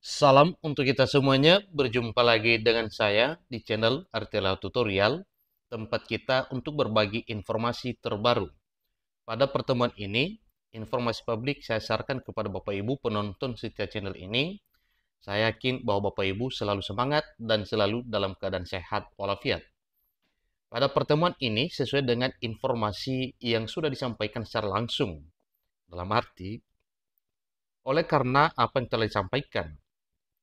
Salam untuk kita semuanya, berjumpa lagi dengan saya di channel Artela Tutorial, tempat kita untuk berbagi informasi terbaru. Pada pertemuan ini, informasi publik saya sarankan kepada Bapak Ibu penonton setia channel ini. Saya yakin bahwa Bapak Ibu selalu semangat dan selalu dalam keadaan sehat walafiat. Pada pertemuan ini, sesuai dengan informasi yang sudah disampaikan secara langsung, dalam arti, oleh karena apa yang telah disampaikan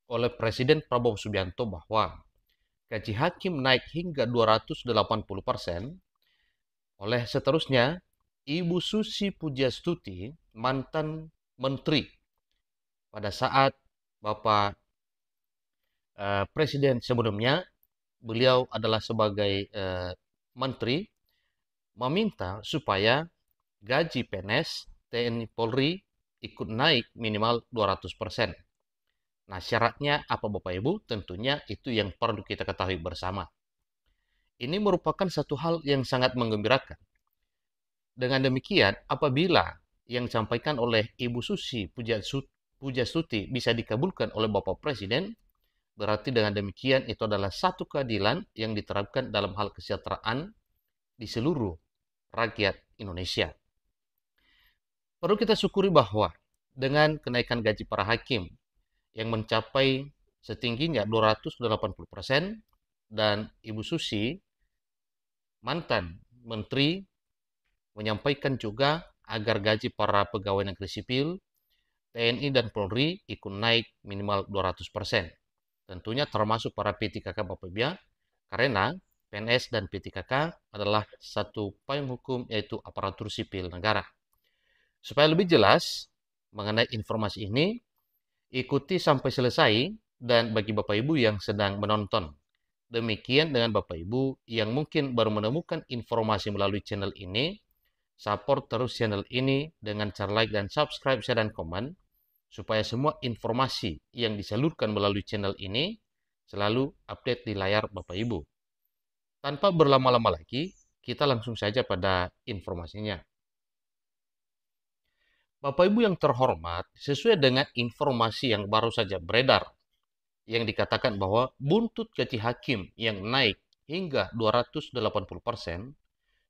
oleh Presiden Prabowo Subianto bahwa gaji hakim naik hingga 280%, oleh seterusnya, Ibu Susi Pujiastuti, mantan menteri pada saat Bapak Presiden sebelumnya, beliau adalah sebagai menteri, meminta supaya gaji PNS, TNI Polri ikut naik minimal 200%. Nah, syaratnya apa Bapak Ibu? Tentunya itu yang perlu kita ketahui bersama. Ini merupakan satu hal yang sangat menggembirakan. Dengan demikian, apabila yang disampaikan oleh Ibu Susi Pujastuti bisa dikabulkan oleh Bapak Presiden, berarti dengan demikian itu adalah satu keadilan yang diterapkan dalam hal kesejahteraan di seluruh rakyat Indonesia. Perlu kita syukuri bahwa dengan kenaikan gaji para hakim yang mencapai setingginya 280% dan Ibu Susi, mantan menteri, menyampaikan juga agar gaji para pegawai negeri sipil, TNI dan Polri ikut naik minimal 200%. Tentunya termasuk para P3K Bapak Ibu, karena PNS dan P3K adalah satu payung hukum yaitu aparatur sipil negara. Supaya lebih jelas mengenai informasi ini, ikuti sampai selesai dan bagi Bapak Ibu yang sedang menonton. Demikian dengan Bapak Ibu yang mungkin baru menemukan informasi melalui channel ini, support terus channel ini dengan cara like dan subscribe, share, dan komen, supaya semua informasi yang disalurkan melalui channel ini selalu update di layar Bapak Ibu. Tanpa berlama-lama lagi, kita langsung saja pada informasinya. Bapak Ibu yang terhormat, sesuai dengan informasi yang baru saja beredar, yang dikatakan bahwa buntut gaji hakim yang naik hingga 280%,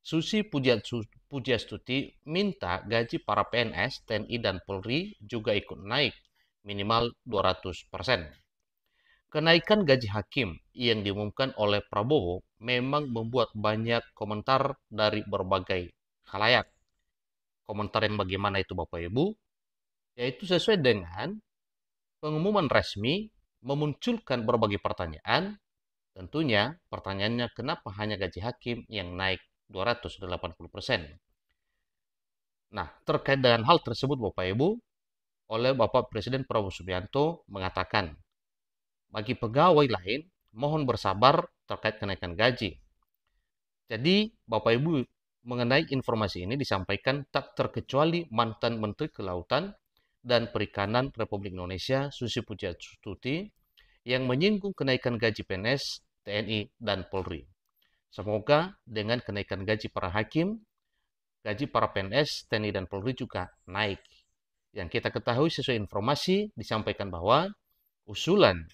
Susi Pujiastuti minta gaji para PNS, TNI, dan Polri juga ikut naik minimal 200%. Kenaikan gaji hakim yang diumumkan oleh Prabowo memang membuat banyak komentar dari berbagai khalayak. Komentar yang bagaimana itu Bapak Ibu? Yaitu sesuai dengan pengumuman resmi memunculkan berbagai pertanyaan. Tentunya pertanyaannya kenapa hanya gaji hakim yang naik 280%. Nah, terkait dengan hal tersebut Bapak Ibu, oleh Bapak Presiden Prabowo Subianto mengatakan, bagi pegawai lain mohon bersabar terkait kenaikan gaji. Jadi Bapak Ibu mengenai informasi ini disampaikan tak terkecuali mantan Menteri Kelautan dan Perikanan Republik Indonesia Susi Pujiastuti yang menyinggung kenaikan gaji PNS, TNI, dan Polri. Semoga dengan kenaikan gaji para hakim, gaji para PNS, TNI, dan Polri juga naik. Yang kita ketahui sesuai informasi disampaikan bahwa usulan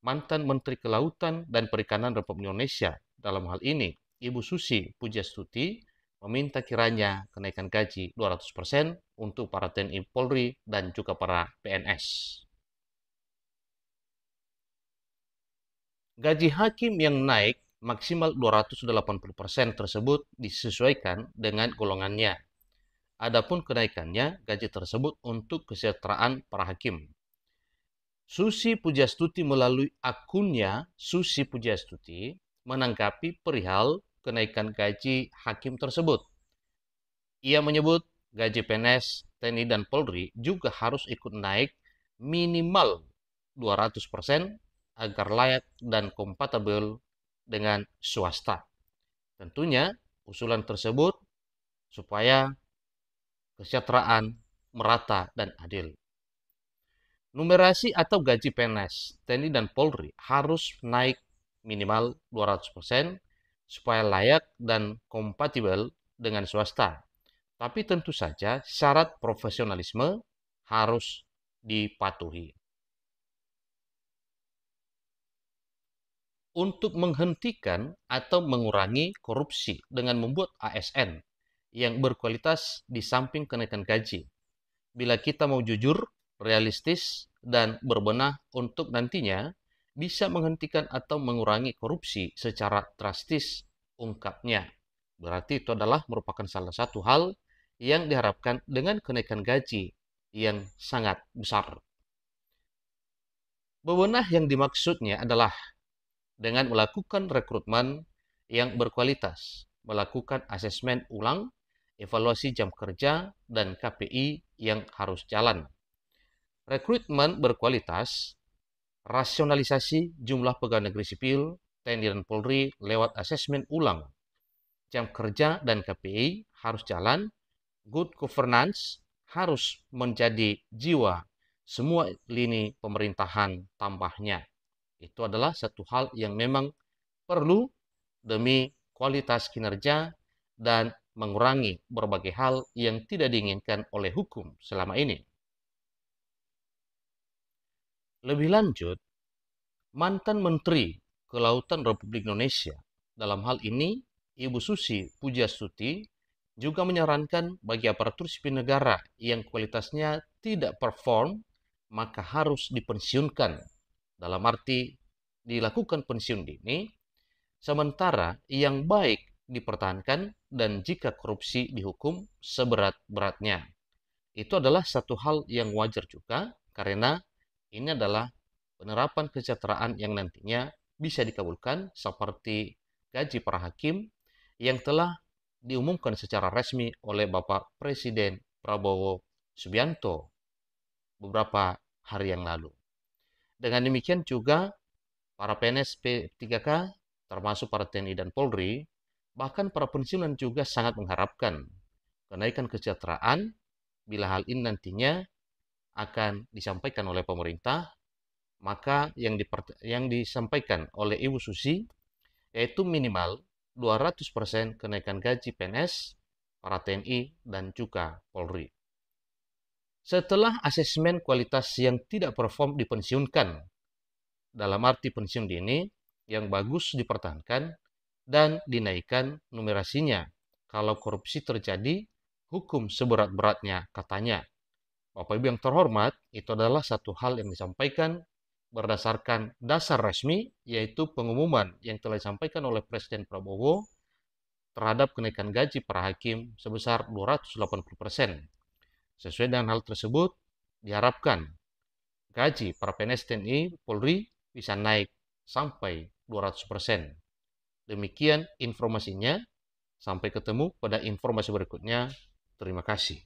mantan Menteri Kelautan dan Perikanan Republik Indonesia dalam hal ini Ibu Susi Pujiastuti meminta kiranya kenaikan gaji 200% untuk para TNI Polri dan juga para PNS. Gaji hakim yang naik maksimal 280% tersebut disesuaikan dengan golongannya. Adapun kenaikannya, gaji tersebut untuk kesejahteraan para hakim. Susi Pujiastuti melalui akunnya Susi Pujiastuti menanggapi perihal kenaikan gaji hakim tersebut. Ia menyebut gaji PNS, TNI, dan Polri juga harus ikut naik minimal 200% agar layak dan kompatibel dengan swasta. Tentunya usulan tersebut supaya kesejahteraan merata dan adil. Numerasi atau gaji PNS, TNI, dan Polri harus naik minimal 200% supaya layak dan kompatibel dengan swasta. Tapi tentu saja syarat profesionalisme harus dipatuhi. untuk menghentikan atau mengurangi korupsi dengan membuat ASN yang berkualitas di samping kenaikan gaji. Bila kita mau jujur, realistis, dan berbenah untuk nantinya bisa menghentikan atau mengurangi korupsi secara drastis, ungkapnya. Berarti itu adalah merupakan salah satu hal yang diharapkan dengan kenaikan gaji yang sangat besar. Bebenah yang dimaksudnya adalah dengan melakukan rekrutmen yang berkualitas, melakukan asesmen ulang, evaluasi jam kerja, dan KPI yang harus jalan. Rekrutmen berkualitas, rasionalisasi jumlah pegawai negeri sipil, TNI dan Polri lewat asesmen ulang. Jam kerja dan KPI harus jalan, good governance harus menjadi jiwa semua lini pemerintahan tambahnya. Itu adalah satu hal yang memang perlu demi kualitas kinerja dan mengurangi berbagai hal yang tidak diinginkan oleh hukum selama ini. Lebih lanjut, mantan Menteri Kelautan Republik Indonesia, dalam hal ini Ibu Susi Pujiastuti, juga menyarankan bagi aparatur sipil negara yang kualitasnya tidak perform, maka harus dipensiunkan. Dalam arti dilakukan pensiun dini, sementara yang baik dipertahankan dan jika korupsi dihukum seberat-beratnya. Itu adalah satu hal yang wajar juga karena ini adalah penerapan kesejahteraan yang nantinya bisa dikabulkan seperti gaji para hakim yang telah diumumkan secara resmi oleh Bapak Presiden Prabowo Subianto beberapa hari yang lalu. Dengan demikian juga para PNS P3K termasuk para TNI dan Polri, bahkan para pensiunan juga sangat mengharapkan kenaikan kesejahteraan bila hal ini nantinya akan disampaikan oleh pemerintah, maka yang disampaikan oleh Ibu Susi yaitu minimal 200% kenaikan gaji PNS, para TNI, dan juga Polri. Setelah asesmen kualitas yang tidak perform dipensiunkan, dalam arti pensiun dini, yang bagus dipertahankan dan dinaikkan numerasinya. Kalau korupsi terjadi, hukum seberat-beratnya, katanya. Bapak Ibu yang terhormat, itu adalah satu hal yang disampaikan berdasarkan dasar resmi, yaitu pengumuman yang telah disampaikan oleh Presiden Prabowo terhadap kenaikan gaji para hakim sebesar 280%. Sesuai dengan hal tersebut, diharapkan gaji para PNS TNI Polri bisa naik sampai 200%. Demikian informasinya. Sampai ketemu pada informasi berikutnya. Terima kasih.